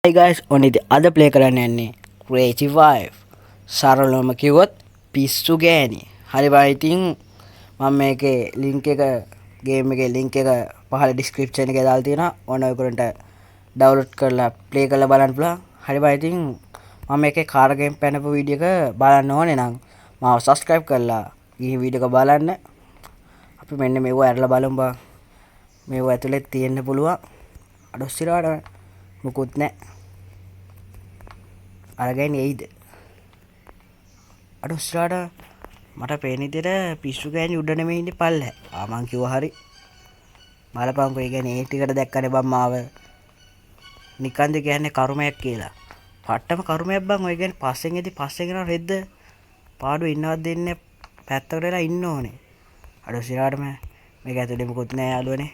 Hi guys, only the other play කරන්න යන්නේ Creative Vibe. සරලවම කිව්වොත් පිස්සු ගෑණි. හරි බා ඉතින් මම මේකේ link එක game එකේ link එක පහළ description එකේ දාලා තියෙනවා. ඕන ඔයගොල්ලන්ට download කරලා play කරලා බලන්න පුළුවන්. හරි බා ඉතින් මම මේකේ car game පැනපු වීඩියෝ එක බලන්න ඕනේ නම් මාව subscribe කරලා ගිහින් වීඩියෝ එක බලන්න. අපි මෙන්න මේව ඇරලා බලමු බා. මේව ඇතුලේ තියෙන්න පුළුවන්. අඩොස්සිරාට මුකුත් නැහැ. අරගෙන එයිද අඩ උස්සරාට මට පේන විදිහට පිස්සු ගෑණි උඩ නෙමෙයි ඉන්නේ පල්ලෙහ. මං කිව්වා හරි. බලපංකෝ ඒ කියන්නේ ඒ ටිකට දැක්කනේ බම් මාව. නිකන්ද කියන්නේ කර්මයක් කියලා. පට්ටම කර්මයක් බං. ඔය කියන්නේ පස්සෙන් එදි පස්සෙන් යන රෙද්ද පාඩුව ඉන්නවත් දෙන්නේ පැත්තකට වෙලා ඉන්න ඕනේ. අඩ උස්සරාටම මේක ඇතුලේ මුකුත් නෑ යාළුවනේ.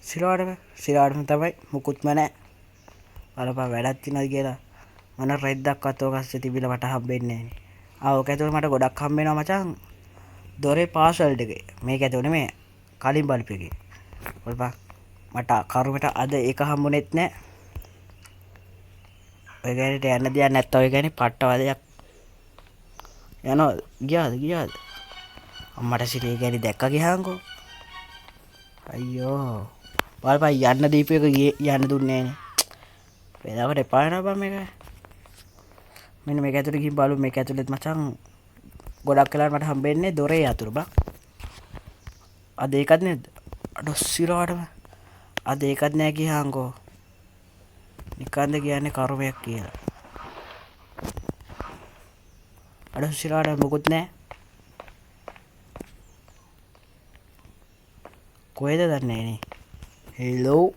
සිරාටම තමයි මුකුත්ම නෑ. බලපන් වැඩක් තියනවාද කියලා මන රෙද්දක්වත් ඔක අස්සේ තිබිලා මට හම්බෙන්නේ නැහැ. ඕක ඇතුළේ මට ගොඩක් හම්බ වෙනවා මචං. දොරේ පාස්වර්ඩ් එකේ. මේක ඇතුළේ නෙමෙයි කලින් බල්ප් එකේ. බලපන් මට කරුමට අද ඒක හම්බුනේත් නැහැ. ඔය ගෑනිට යන්න දෙයක් නැත්තම් ඔය ගෑනි පට්ට වදයක්. යනවා ගියාද? අම්මට සිරේ ගෑනි දැක්ක ගියාංකෝ. අයියෝ. බලපන් යන්න දීපු එක යන්න දුන්නේ නෑනේ. වෙලාවට එපා වෙනවා බං මේක. මෙන්න මේක ඇතුලේ ගිහින් බලමු. මේක ඇතුලේත් මචං ගොඩක් වෙලාවට මට හම්බෙන්නේ දොරේ යතුරු බං. අද ඒකත් නේද? අඩොස්සිරාටම. අද ඒකත් නෑ ගියාංකෝ. නිකන්ද කියන්නේ කර්මයක් කියලා. අඩොස්සිරාට මොකුත් නෑ. කොහෙද දන්නේ නේ? හෙලෝ.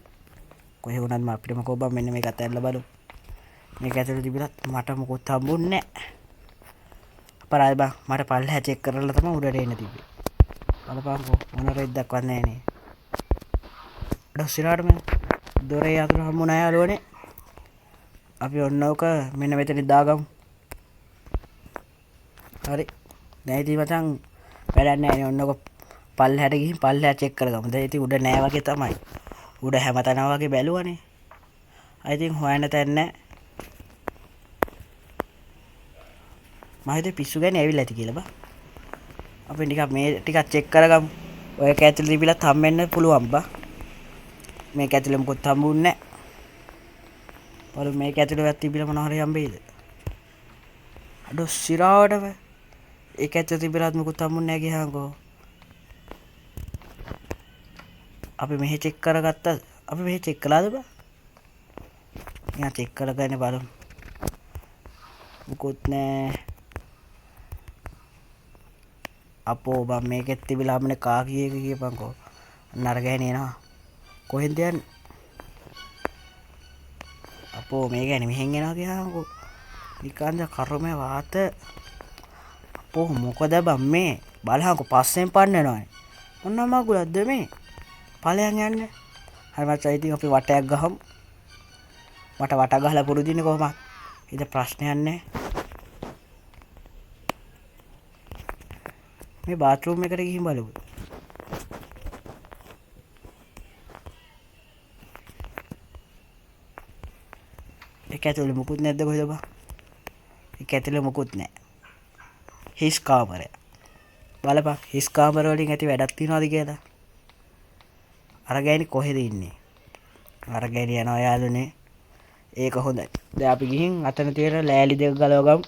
කොහෙ වුණත් මම අපිට මොකෝ බං මෙන්න මේකත් ඇරලා බලමු. මේක ඇතුලේ තිබිලත් මට මොකොත් හම්බුන්නේ නැහැ. අපරාධ බං මට පල්ලෙහා චෙක් කරලා තමයි උඩට එන්න තිබ්බේ. බලපංකෝ මොන රෙද්දක්වත් නැහැ නේ. ඩොස්සිරාටම දොරේ යතුරු හම්බුනා යාළුවනේ. අපි ඔන්නෝක මෙන්න මෙතන දාගමු. හරි. දැන් ඉතින් මචං වැඩක් නැහැ නේ. ඔන්නෝක පල්ලෙහාට ගිහින් පල්ලෙහා චෙක් කරගමු. දැන් ඉතින් උඩ නෑ වගේ තමයි. උඩ හැමතැනම වගේ බැලුවනේ. I think හොයන්න තැන නැහැ. මම හිතුවේ පිස්සු ගෑනේ ඇවිල්ලා ඇති කියලා බා. අපි නිකන් මේ ටිකක් චෙක් කරගමු. ඔය කැතුලේ තිබිලත් හම්බෙන්න පුළුවන් බා. මේක ඇතුලේ මොකොත් හම්බුන්නේ නැහැ. බලමු මේක ඇතුලේ තිබිලා මොනවා හරි හම්බෙයිද? අඩෝ සිරාවටම ඒක ඇතුලේ තිබිලත් මොකොත් හම්බුන්නේ නැහැ ගියාංකෝ. අපි මෙහෙ චෙක් කරගත්තා. අපි මෙහෙ චෙක් කළාද බා? यहाँ चेक करගෙන බලමු. මුකුත් නෑ. අපෝ බම් මේකෙත් තිබිලා අපනේ කා කීයක කියපන්කෝ. නරගෑනේ එනවා. කොහෙන්ද යන්නේ? අපෝ මේ ගෑනේ මෙහෙන් එනවා කියනකෝ. නිකන්ද කර්මය වාත. අපෝ මොකද බම් මේ? බලහන්කෝ පස්සෙන් පන්නනවානේ. මොනවා මගුලක්ද මේ? ඵලයන් යන්නේ. හරි මචං ඉතින් අපි වටයක් ගහමු. මට වට ගහලා පුරුදුනේ කොහමද? ඉත ප්‍රශ්නයක් නැහැ. මේ බාත්රූම් එකට ගිහින් බලමු. ඒක ඇතුලේ මොකුත් නැද්ද කොහෙද බා? ඒක ඇතුලේ මොකුත් නැහැ. හිස් කාමරය. බලපන් හිස් කාමර වලින් ඇති වැඩක් තියනවාද කියලා. අර ගෑණි කොහෙද ඉන්නේ? අර ගෑණි යනවා යාළුවනේ. ඒක හොඳයි. දැන් අපි ගිහින් අතන තියෙන ලෑලි දෙක ගලව ගමු.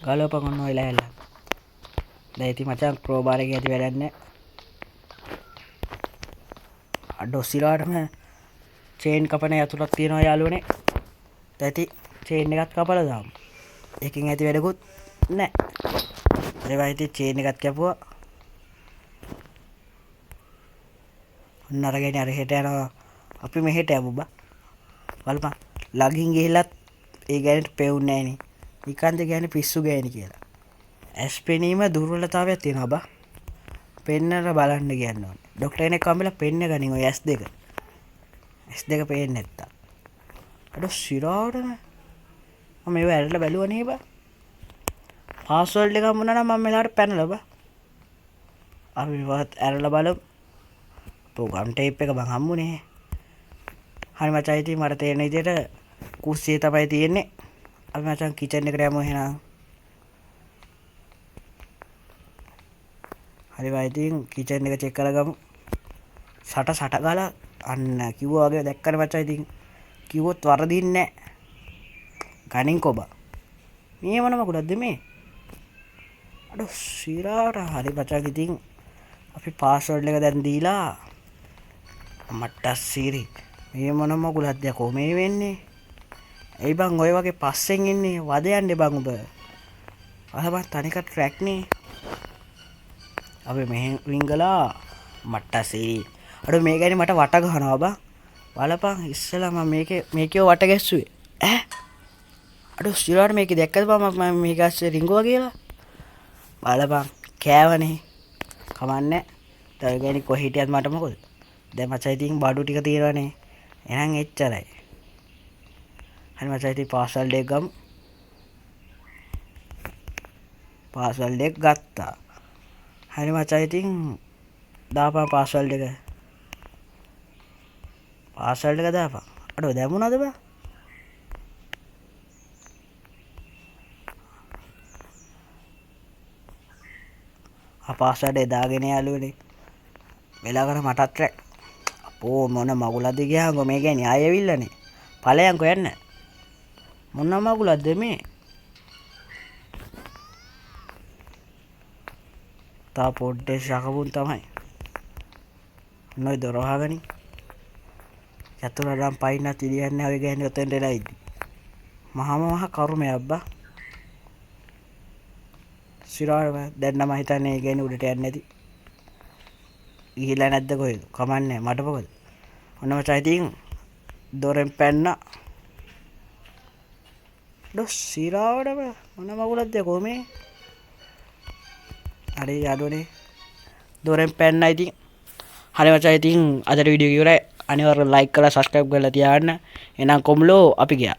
ගලවපන් ඔන්න ඔය ලෑල්ල. දැන් ඉතින් මචං ක්‍රෝබාර් එකේ ඇති වැඩක් නැහැ. අඩෝ සිරාටම චේන් කපන යතුරක් තියෙනවා යාළුවනේ. දැන් ඉතින් චේන් එකත් කපලා දාමු. එකකින් ඇති වැඩකුත් නැහැ. ඒවා ඉතින් චේන් එකත් කැපුවා. ඔන්න අරගෙන අර හෙට යනවා. අපි මෙහෙට යමු බා. බලපන් ළඟින් ගිහිල්ලත් ඒ ගෑනිට පෙවුන්නේ නැහැ නේ. නිකන්ද කියන්නේ පිස්සු ගෑනි කියලා. ඇස් පෙනීම දුර්වලතාවයක් තියෙනවා බා. පෙන්නලා බලන්න කියන්න ඕනේ. ડોක්ටර් කෙනෙක් හම්බෙලා පෙන්න ගනින් ඔය ඇස් දෙක. ඇස් දෙක පේන්නේ නැත්තම්. අඩෝ සිරාටම මම මේව ඇරලා බැලුවා නේ බා. පාස්වර්ඩ් එක හම්බුණා නම් මම මෙලාට පැනලා බා. අපි මේවත් ඇරලා බලමු. පොගම් ටේප් එක බං හම්බුනේ. හරි මචං ඉතින් මට තේරෙන විදිහට කුස්සියේ තමයි තියෙන්නේ. අපි මචං කිචන් එකට යමු එහෙනම්. හරි බයි ඉතින් කිචන් එක චෙක් කරගමු. සට ගාලා අන්න කිව්වා වගේ දැක්කනේ මචං ඉතින් කිව්වොත් වරදින්නේ නැහැ. ගණින් කොබා. මේ මොන මකුලක්ද මේ? අඩෝ සිරාට හරි මචං ඉතින් අපි පාස්වර්ඩ් එක දැන් දීලා මට සිරි මේ මොන මකුලක්ද යකෝ මේ වෙන්නේ? ඇයි බං ඔය වගේ පස්සෙන් ඉන්නේ වද යන්නේ බං ඔබ? අර බං තනිකර ට්‍රැක් නේ. අපි මෙහෙන් රින්ගලා මට සිරි. අඩෝ මේ ගැනි මට වට ගහනවා බං. බලපන් ඉස්සලා මම මේකේ වට ගැස්සුවේ. ඈ අඩෝ සිරාට මේක දැක්කද බං මම මේක ඇස්සේ රින්ගුවා කියලා? බලපන් කෑවනේ. කමන්නේ. තව ගැනි කොහෙ හිටියත් මට මොකද? දැන් මචං ඉතින් බඩු ටික තියෙනවනේ. එහෙනම් එච්චරයි. හරි මචං ඉතින් පාස්වර්ඩ් එක ගමු. පාස්වර්ඩ් එක ගත්තා. හරි මචං ඉතින් දාපන් පාස්වර්ඩ් එක. පාස්වර්ඩ් එක දාපන්. අඩෝ දැමුණාද බං? පාස්වර්ඩ් එක දාගෙන යාළුවනේ. වෙලා කරා මටත් ට්‍රැක්. අපෝ මොන මගුලක්ද ගියාංගෝ මේ කියන්නේ ආයෙ ඇවිල්ලානේ. ඵලයන්කෝ යන්න. මොන මගුලක්ද මේ? තා පොඩ්ඩේ ශකපුන් තමයි. නොයි දොර වහගනි. යතුරුරම් පයින්නත් ඉලියන්නේ ඔය ගෑනේ ඔතෙන්ට එලා ඉදි. මහා කරුමයක් බා. සිරාව දැන් නම් හිතන්නේ ඒ ගෑනේ උඩට යන්නේ නැති. ගිහිලා නැද්ද කොහෙද? කමන්නේ මට මොකද? ඔන්න මචං ඉතින් දොරෙන් පැන්න. ඩොස් සිරාවඩම මොන මගුලක්ද කොහේ? හරි යාළුවනේ. දොරෙන් පැන්න ඉතින්. හරි මචං ඉතින් අද වීඩියෝ එක ඉවරයි. අනිවාර්යෙන් ලයික් කරලා සබ්ස්ක්‍රයිබ් කරලා තියාගන්න. එහෙනම් කොම්ලෝ අපි ගියා.